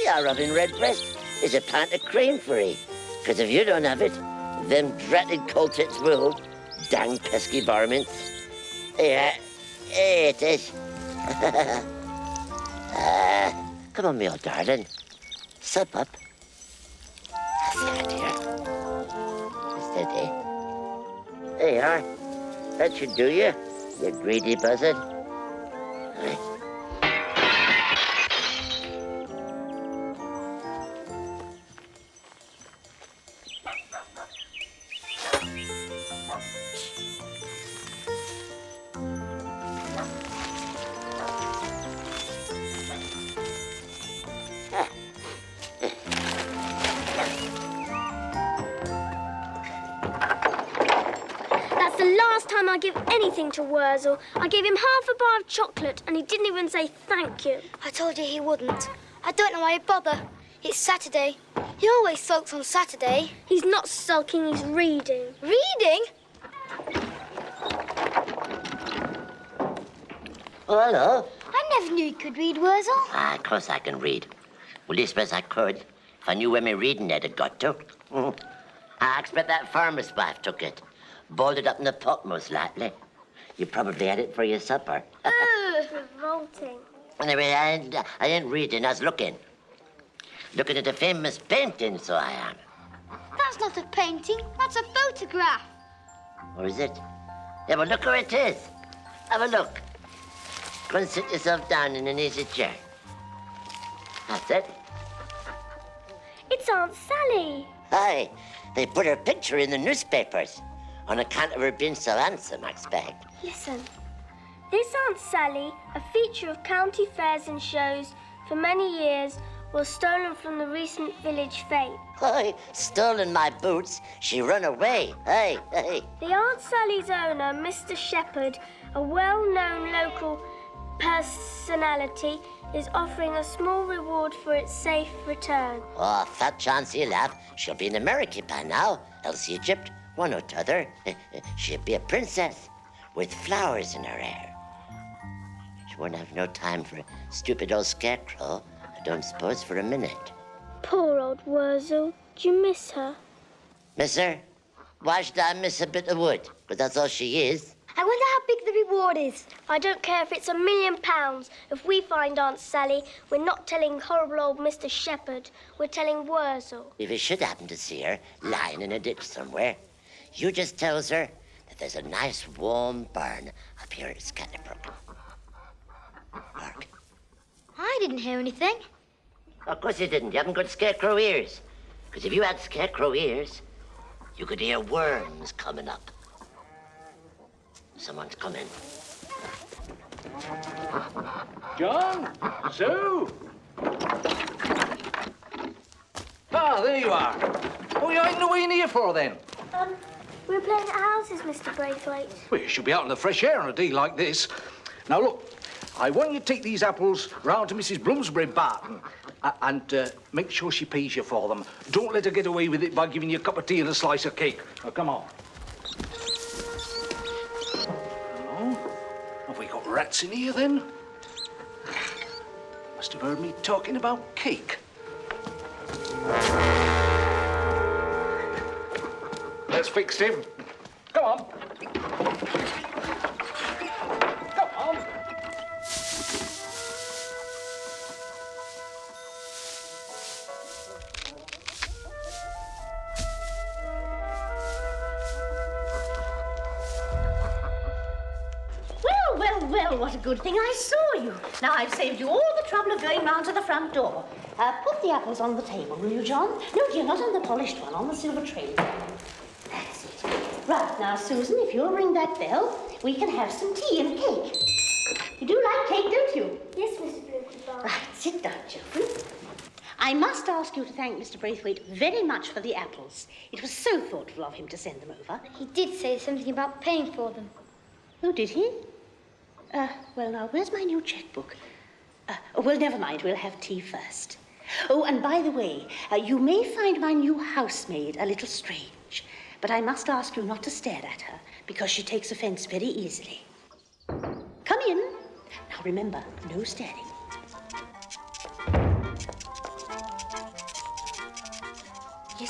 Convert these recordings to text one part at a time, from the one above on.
our rubbing redbreast is a pint of cream for ye. Because if you don't have it, them dratted coltits will. Dang pesky varmints. Here it is. Come on, me old darling. Sup up. That's it, dear. Steady. There you are. That should do you greedy buzzard. Right. I give anything to Worzel. I gave him half a bar of chocolate and he didn't even say thank you. I told you he wouldn't. I don't know why you bother. It's Saturday. He always sulks on Saturday. He's not sulking, he's reading. Reading? Oh, hello. I never knew you could read, Worzel. Of course I can read. Well, you suppose I could if I knew where my reading net had got to. I expect that farmer's wife took it. Bolted up in the pot, most likely. You probably had it for your supper. Revolting. Anyway, I ain't reading, I was looking. Looking at a famous painting, so I am. That's not a painting, that's a photograph. Or is it? Yeah, well, look where it is. Have a look. Go and sit yourself down in an easy chair. That's it. It's Aunt Sally. Aye, they put her picture in the newspapers. On account of her being so handsome, I expect. Listen. This Aunt Sally, a feature of county fairs and shows for many years, was stolen from the recent village fete. Aye, stolen my boots. She run away. Aye, aye. The Aunt Sally's owner, Mr. Shepherd, a well-known local personality, is offering a small reward for its safe return. Oh, fat chance he'll have. She'll be in America by now, else Egypt. One or t'other. She'd be a princess with flowers in her hair. She won't have no time for a stupid old scarecrow, I don't suppose for a minute. Poor old Worzel. Do you miss her? Miss her? Why should I miss a bit of wood? Because that's all she is. I wonder how big the reward is. I don't care if it's £1 million. If we find Aunt Sally, we're not telling horrible old Mr. Shepherd. We're telling Worzel. If you should happen to see her lying in a ditch somewhere, you just tells her that there's a nice warm burn up here at Scatterbrook. Mark. I didn't hear anything. Of course you didn't. You haven't got scarecrow ears. Because if you had scarecrow ears, you could hear worms coming up. Someone's coming. John? Sue? Ah, there you are. What are you hiding away in here for, then? We're playing at houses, Mr. Braithwaite. Well, you should be out in the fresh air on a day like this. Now, look, I want you to take these apples round to Mrs. Bloomsbury Barton and make sure she pays you for them. Don't let her get away with it by giving you a cup of tea and a slice of cake. Now, come on. Oh, have we got rats in here, then? Must have heard me talking about cake. Let's fix him. Come on. Come on. Well, what a good thing I saw you. Now, I've saved you all the trouble of going round to the front door. Put the apples on the table, will you, John? No, dear, not on the polished one, on the silver tray. That's it. Right, now, Susan, if you'll ring that bell, we can have some tea and cake. You do like cake, don't you? Yes, Mrs. Bloomsbury. Right, sit down, children. I must ask you to thank Mr. Braithwaite very much for the apples. It was so thoughtful of him to send them over. He did say something about paying for them. Oh, did he? Well, now, where's my new checkbook? Well, never mind. We'll have tea first. Oh, and by the way, you may find my new housemaid a little strange, but I must ask you not to stare at her, because she takes offense very easily. Come in. Now, remember, no staring.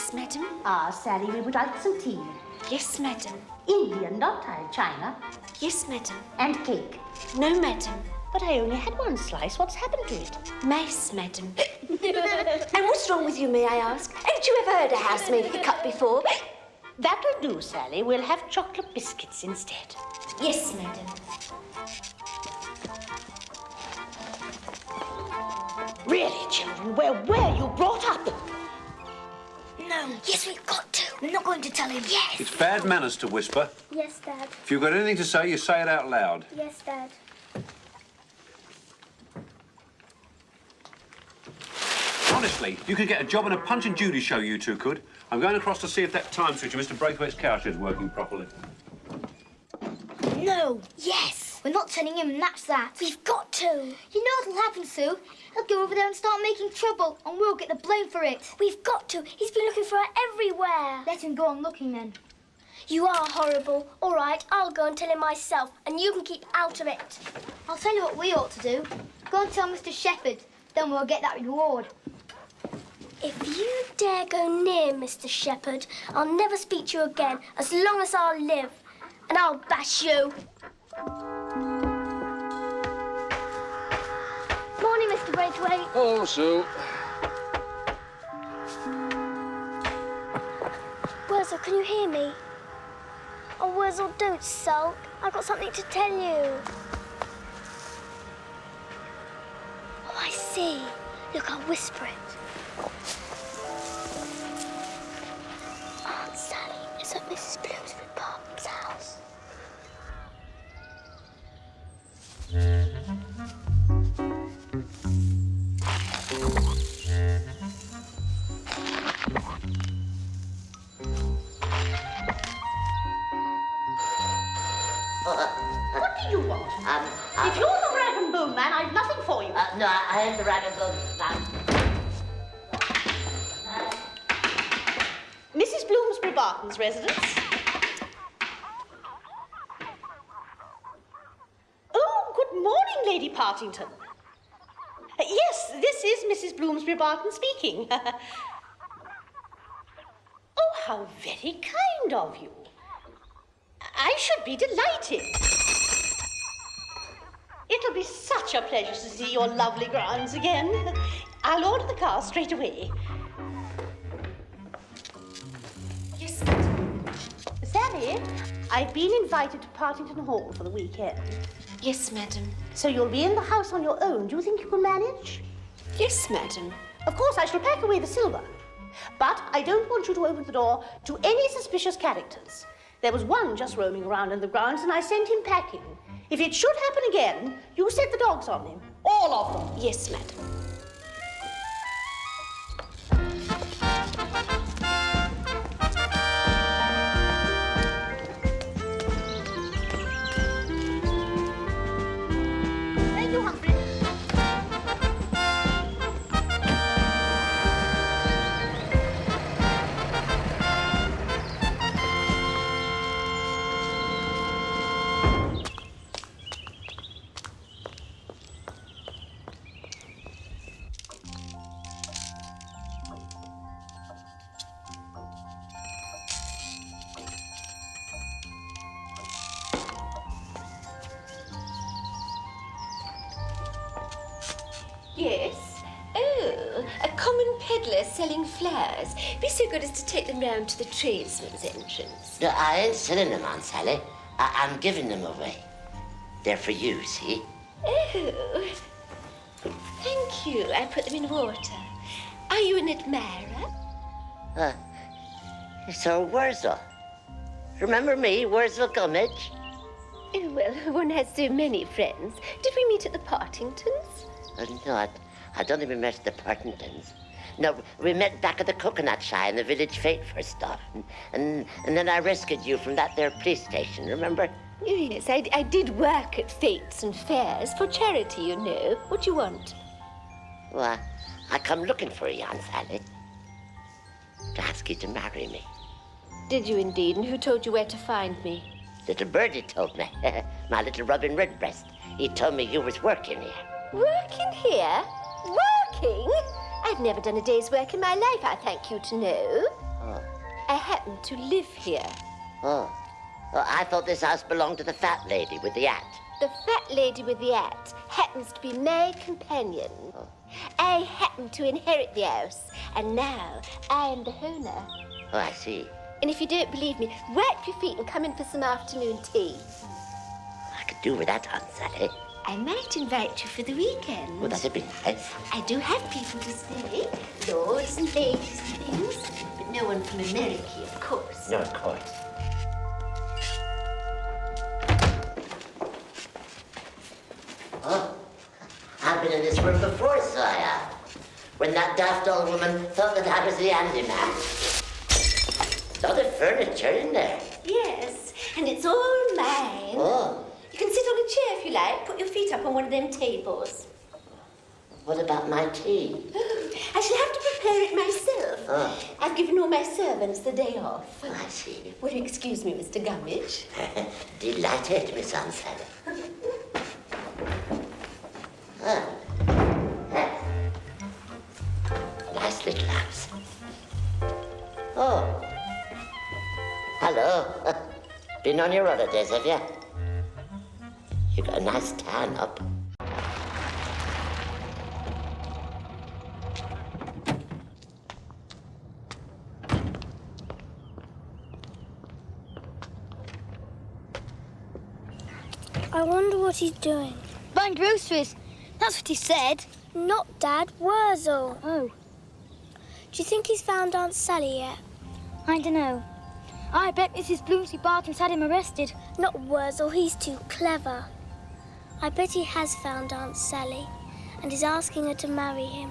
Yes, madam. Ah, Sally, we would like some tea. Yes, madam. Indian, not China. Yes, madam. And cake. No, madam. But I only had one slice. What's happened to it? Mice, madam. And what's wrong with you, may I ask? Haven't you ever heard a housemaid hiccup before? That'll do, Sally. We'll have chocolate biscuits instead. Yes, madam. Really, children, where were you brought up? No. Yes, we've got to. We're not going to tell him. Yes. It's bad manners to whisper. Yes, Dad. If you've got anything to say, you say it out loud. Yes, Dad. Honestly, you could get a job in a Punch and Judy show, you two could. I'm going across to see if that time switch on Mr. Braithwaite's couch is working properly. No. Yes. We're not telling him, and that's that. We've got to. You know what'll happen, Sue? He'll go over there and start making trouble, and we'll get the blame for it. We've got to. He's been looking for her everywhere. Let him go on looking, then. You are horrible. All right, I'll go and tell him myself, and you can keep out of it. I'll tell you what we ought to do. Go and tell Mr. Shepherd. Then we'll get that reward. If you dare go near Mr. Shepherd, I'll never speak to you again as long as I'll live. And I'll bash you. Morning, Mr. Braithwaite. Oh, Sue. Worzel, can you hear me? Oh, Worzel, don't sulk. I've got something to tell you. Oh, I see. Look, I'll whisper it. Aunt Sally is at Mrs. Bloomsbury Barton's house. What do you want? If you're the rag and bone man, I've nothing for you. No, I am the rag and bone man. Mrs. Bloomsbury Barton's residence. Oh, good morning, Lady Partington. Yes, this is Mrs. Bloomsbury Barton speaking. Oh, how very kind of you. I should be delighted. It'll be such a pleasure to see your lovely grounds again. I'll order the car straight away. Yes, madam. Sally, I've been invited to Partington Hall for the weekend. Yes, madam. So you'll be in the house on your own. Do you think you can manage? Yes, madam. Of course, I shall pack away the silver. But I don't want you to open the door to any suspicious characters. There was one just roaming around in the grounds, and I sent him packing. If it should happen again, you set the dogs on him. All of them. Yes, madam. Thank you, Humphrey. Yes? Oh, a common peddler selling flowers. Be so good as to take them round to the tradesman's entrance. No, I ain't selling them, Aunt Sally. I'm giving them away. They're for you, see? Oh, thank you. I put them in water. Are you an admirer? So, Worzel. Remember me, Worzel Gummidge? Oh, well, one has so many friends. Did we meet at the Partingtons? No, I don't think we met at the Partingtons. No, we met back at the coconut shy in the village fete first off. And then I rescued you from that there police station, remember? Oh, yes, I did work at fetes and fairs for charity, you know. What do you want? Well, I come looking for you, Aunt Sally. To ask you to marry me. Did you indeed? And who told you where to find me? Little birdie told me. My little Robin Redbreast. He told me you was working here. Working here? Working? I've never done a day's work in my life, I thank you to know. I happen to live here. Oh. Well, I thought this house belonged to the fat lady with the hat. The fat lady with the hat happens to be my companion. Oh. I happen to inherit the house, and now I am the owner. Oh, I see. And if you don't believe me, wipe your feet and come in for some afternoon tea. I could do with that, Aunt Sally. I might invite you for the weekend. Oh, that'd be nice. I do have people to stay, lords and ladies and things, but no one from America, of course. No, of course. Oh, I've been in this room before, so I have. When that daft old woman thought that I was the handyman. There's other furniture in there. Yes, and it's all mine. Oh, You can sit on a chair if you like. Put your feet up on one of them tables. what about my tea? I shall have to prepare it myself. Oh. I've given all my servants the day off. Oh, I see. Will you excuse me, Mr. Gummidge? Delighted, Miss Aunt Sally. Nice little house. Oh. Hello. Been on your holidays, have you? You got a nice tan up. I wonder what he's doing. Buying groceries. That's what he said. Not Dad, Worzel. Oh, Do you think he's found Aunt Sally yet? I don't know. I bet Mrs. Bloomsbury Barton's had him arrested. Not Worzel, he's too clever. I bet he has found Aunt Sally and is asking her to marry him.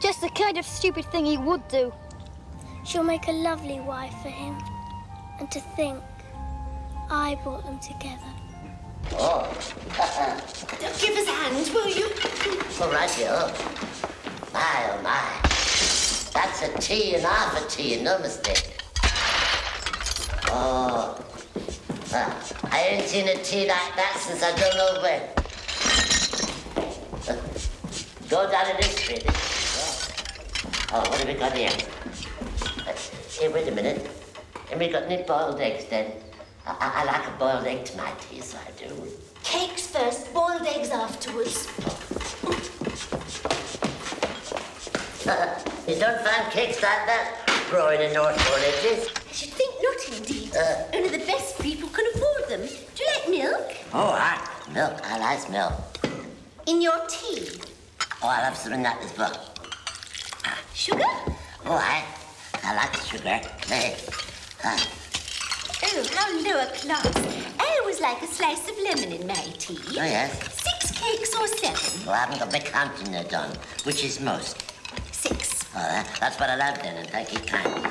Just the kind of stupid thing he would do. She'll make a lovely wife for him. And to think, I brought them together. Oh. Give us a hand, will you? All right, yo. My, oh, my. That's a tea and half a tea, and no mistake. Oh. I ain't seen a tea like that since I don't know when. Go down to this street. Oh, what have we got here? Hey, wait a minute. Have we got any boiled eggs then? I like a boiled egg to my tea, so I do. Cakes first, boiled eggs afterwards. You don't find cakes like that growing in North Villages? I should think not, indeed. Only the best people can afford them. Do you like milk? Oh, milk. I like milk. In your tea? Oh, I'll have some in that as well. Sugar? Oh, I like sugar. Hey. Oh, how lower class. I always like a slice of lemon in my tea. Oh, yes. 6 cakes or 7? Well, I haven't got my counting there done. Which is most? 6. Oh, that's what I'll have then, and thank you kindly.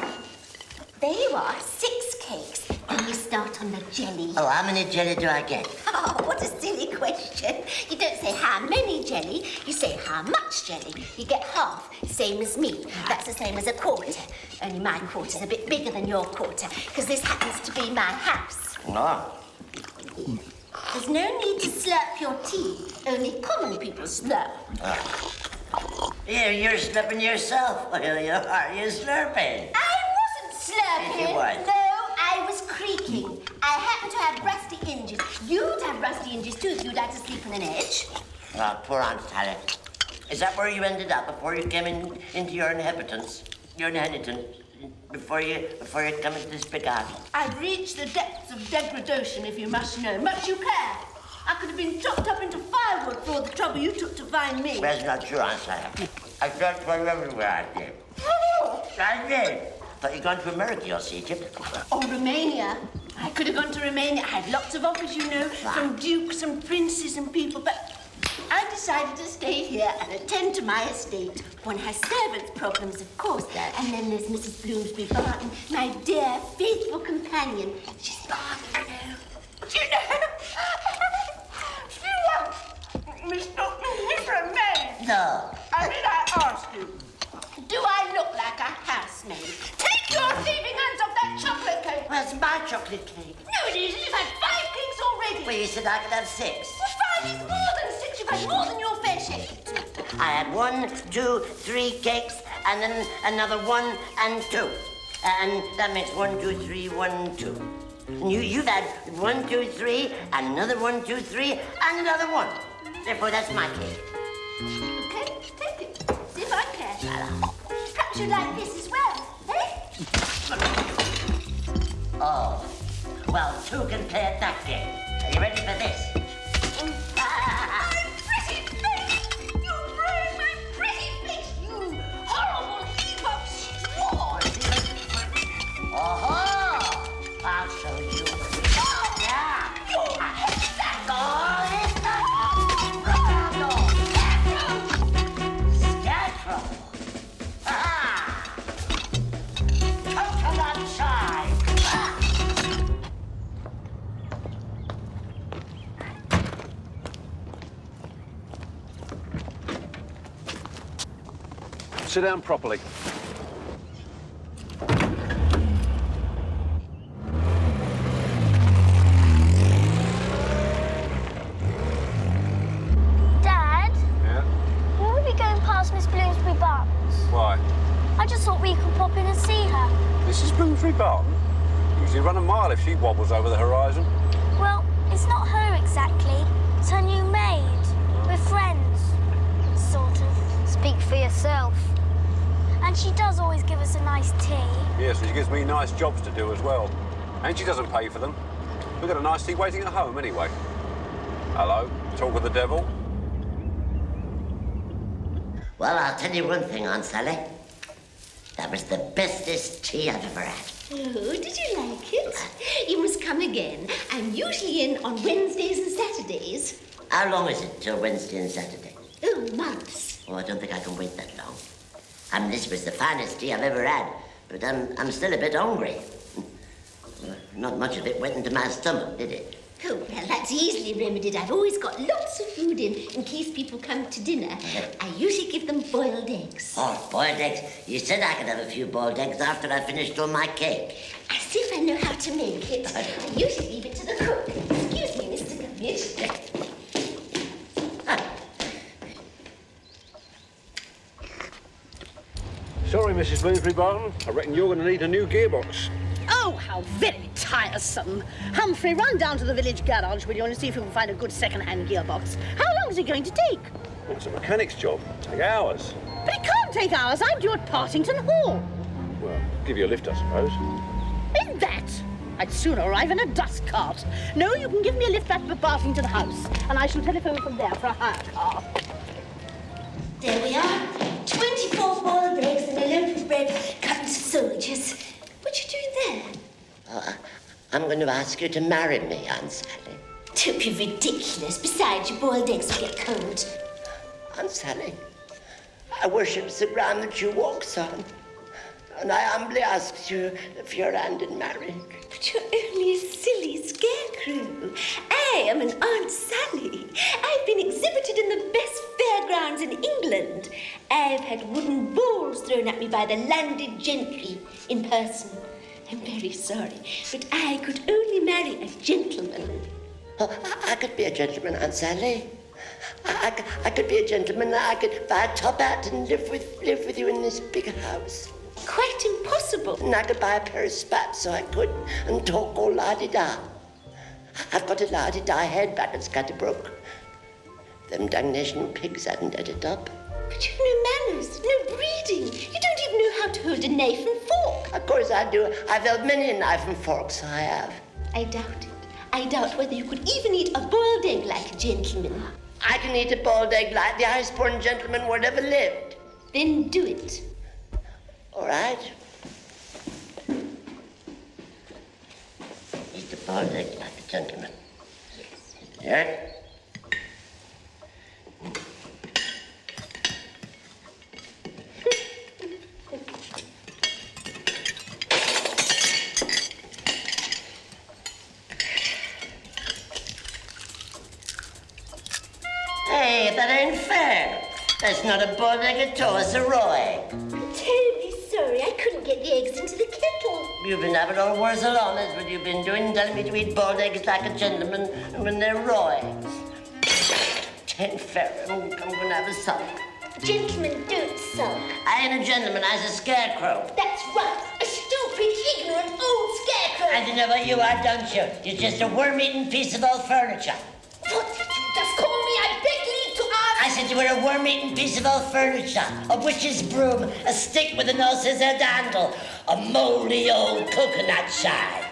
There you are, 6 cakes. And you start on the jelly. Oh, how many jelly do I get? Oh, what a silly question. You don't say how many jelly, you say how much jelly. You get half, same as me. That's the same as a quarter. Only my quarter's a bit bigger than your quarter, because this happens to be my house. Oh. There's no need to slurp your tea. Only common people slurp. Here, you're slurping yourself. Well, you are. You're slurping. I wasn't slurping. Yes, you was. No, I was creaking. I happen to have rusty hinges. You'd have rusty hinges too if you'd like to sleep on an edge. Oh, poor Aunt Sally. Is that where you ended up before you came into your inheritance? Your inheritance? Before you come into this big house? I've reached the depths of degradation, if you must know. Much you care. I could have been chopped up into firewood for all the trouble you took to find me. That's not true, Aunt Sally. I searched for you everywhere, I did. I did. Thought you'd gone to America, you'll see, Egypt. Or Romania. I could have gone to Romania. I had lots of offers, you know, from dukes and princes and people, but I decided to stay here and attend to my estate. One has servants' problems, of course. And then there's Mrs. Bloomsbury Barton, my dear, faithful companion. She's gone, you know. Do you know? Mr. Maid. No. I mean, I ask you, do I look like a housemaid? Take your thieving hands off that chocolate cake! Where's my chocolate cake? No, it isn't. You've had 5 cakes already. Well, you said I could have 6. Well, 5 is more than 6. You've had more than your fair share. I had 1, 2, 3 cakes, and then another 1 and 2. And that makes 1, 2, 3, 1, 2. And you've had 1, 2, 3, and another 1, 2, 3, and another 1. Therefore, that's my cake. Okay, take it. See if I can. Perhaps you'd like this as well, eh? Oh, well, 2 can play at that game. Are you ready for this? My pretty face! You ruined my pretty face, you horrible heap of straw! Oh-ho! I'll show you. Oh, yeah! You hexagon! Oh, it's not... Scarecrow! Ah! Coconut side! Ah! Sit down properly. Dad, Yeah? will we be going past Miss Bloomsbury Barton's? Why? I just thought we could pop in and see her. Mrs. Bloomsbury Barton? Usually run a mile if she wobbles over the horizon. Well, it's not her exactly. It's her new maid. We're friends. Sort of. Speak for yourself. And she does always give us a nice tea. Yes, she gives me nice jobs to do as well. And she doesn't pay for them. We've got a nice tea waiting at home anyway. Hello, talk of the devil. Well, I'll tell you one thing, Aunt Sally. That was the bestest tea I've ever had. Oh, did you like it? You must come again. I'm usually in on Wednesdays and Saturdays. How long is it till Wednesday and Saturday? Oh, months. Oh, I don't think I can wait that long. I mean, this was the finest tea I've ever had, but I'm still a bit hungry. Not much of it went into my stomach, did it? Oh, well, that's easily remedied. I've always got lots of food in case people come to dinner. I usually give them boiled eggs. Oh, boiled eggs. You said I could have a few boiled eggs after I finished all my cake. As if I know how to make it. I usually leave it to the cook. Excuse me, Mr. Gummeridge. Sorry, Mrs. Bloomsbury Barton. I reckon you're going to need a new gearbox. Oh, how very tiresome. Humphrey, run down to the village garage, will you, and see if you can find a good second-hand gearbox. How long is it going to take? Well, it's a mechanic's job. Take hours. But it can't take hours. I'm due at Partington Hall. Well, give you a lift, I suppose. In that, I'd sooner arrive in a dust cart. No, you can give me a lift back to Bartington House, and I shall telephone from there for a hire car. There we are. 24 boiled eggs and a loaf of bread cut into soldiers. What you doing there? I'm going to ask you to marry me, Aunt Sally. Don't be ridiculous. Besides, your boiled eggs will get cold. Aunt Sally, I worship the ground that you walks on. And I humbly ask you for your hand in marriage. But you're only a silly scarecrow. I am an Aunt Sally. I've been exhibited in the best fairgrounds in England. I've had wooden balls thrown at me by the landed gentry in person. I'm very sorry, but I could only marry a gentleman. Oh, I could be a gentleman, Aunt Sally. I could be a gentleman. I could buy a top hat and live with you in this big house. Quite impossible. And I could buy a pair of spats so I could and talk all la-di-da. I've got a la-di-da head back at Scatterbrook. Them damnation pigs hadn't had it up. But you've no manners, no breeding. You don't even know how to hold a knife and fork. Of course I do. I've held many a knife and fork, so I have. I doubt it. I doubt whether you could even eat a boiled egg like a gentleman. I can eat a boiled egg like the highest-born gentleman who ever lived. Then do it. All right. Eat the boiled egg like a gentleman. Yes. Hey, that ain't fair. That's not a boiled egg at all, it's a raw egg. I'm terribly sorry. I couldn't get the eggs into the kettle. You've been having all Worzel on, is what you've been doing, telling me to eat boiled eggs like a gentleman when they're raw eggs. Ain't fair. I'm gonna have a sulk. Gentlemen don't sulk. I ain't a gentleman, I's a scarecrow. That's right. A stupid stupid, ignorant, old scarecrow. I don't know what you are, don't you? You're just a worm-eating piece of old furniture. What did you just call me? I beg leave to ask. I said you were a worm-eating piece of old furniture, a witch's broom, a stick with a no-scissored handle, a mouldy old coconut shard.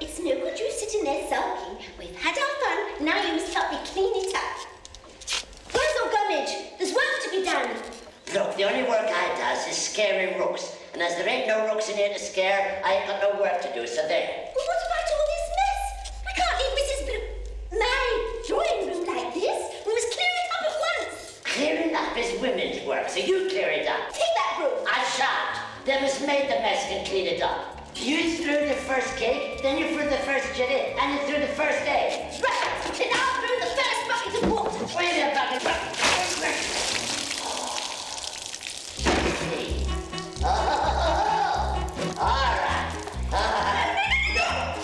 It's no good you sitting there sulking. We've had our fun, now you must help me clean it up. Worzel Gummidge, there's work to be done. Look, the only work I does is scaring rooks. And as there ain't no rooks in here to scare, I ain't got no work to do, so there. Well, what about all this mess? I can't leave my drawing room like this. We must clear it up at once. Clearing up is women's work, so you clear it up. Take that broom. I shan't. Them has made the mess and clean it up. You threw the first cake, then you threw the first jelly, and you threw the first egg. Right, then I'll throw the first bucket of water. Wait a bucket. All right.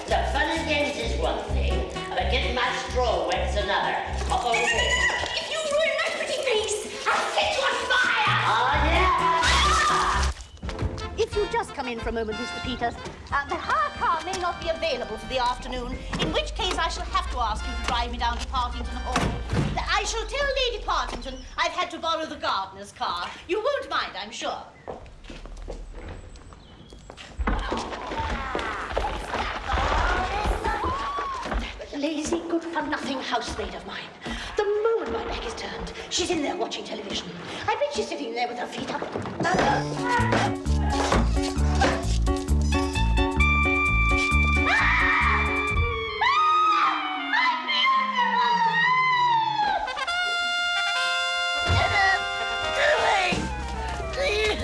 The fun and games is one thing, but getting my straw wet's another. Up over here. If you ruin my pretty face, I'll set you on fire. Oh, yeah. If you'll just come in for a moment, Mr. Peters, the hire car may not be available for the afternoon, in which case I shall have to ask you to drive me down to Partington Hall. I shall tell Lady Partington I've had to borrow the gardener's car. You won't mind, I'm sure. Lazy, good-for-nothing housemaid of mine. The moment my back is turned, she's in there watching television. I bet she's sitting there with her feet up. Please.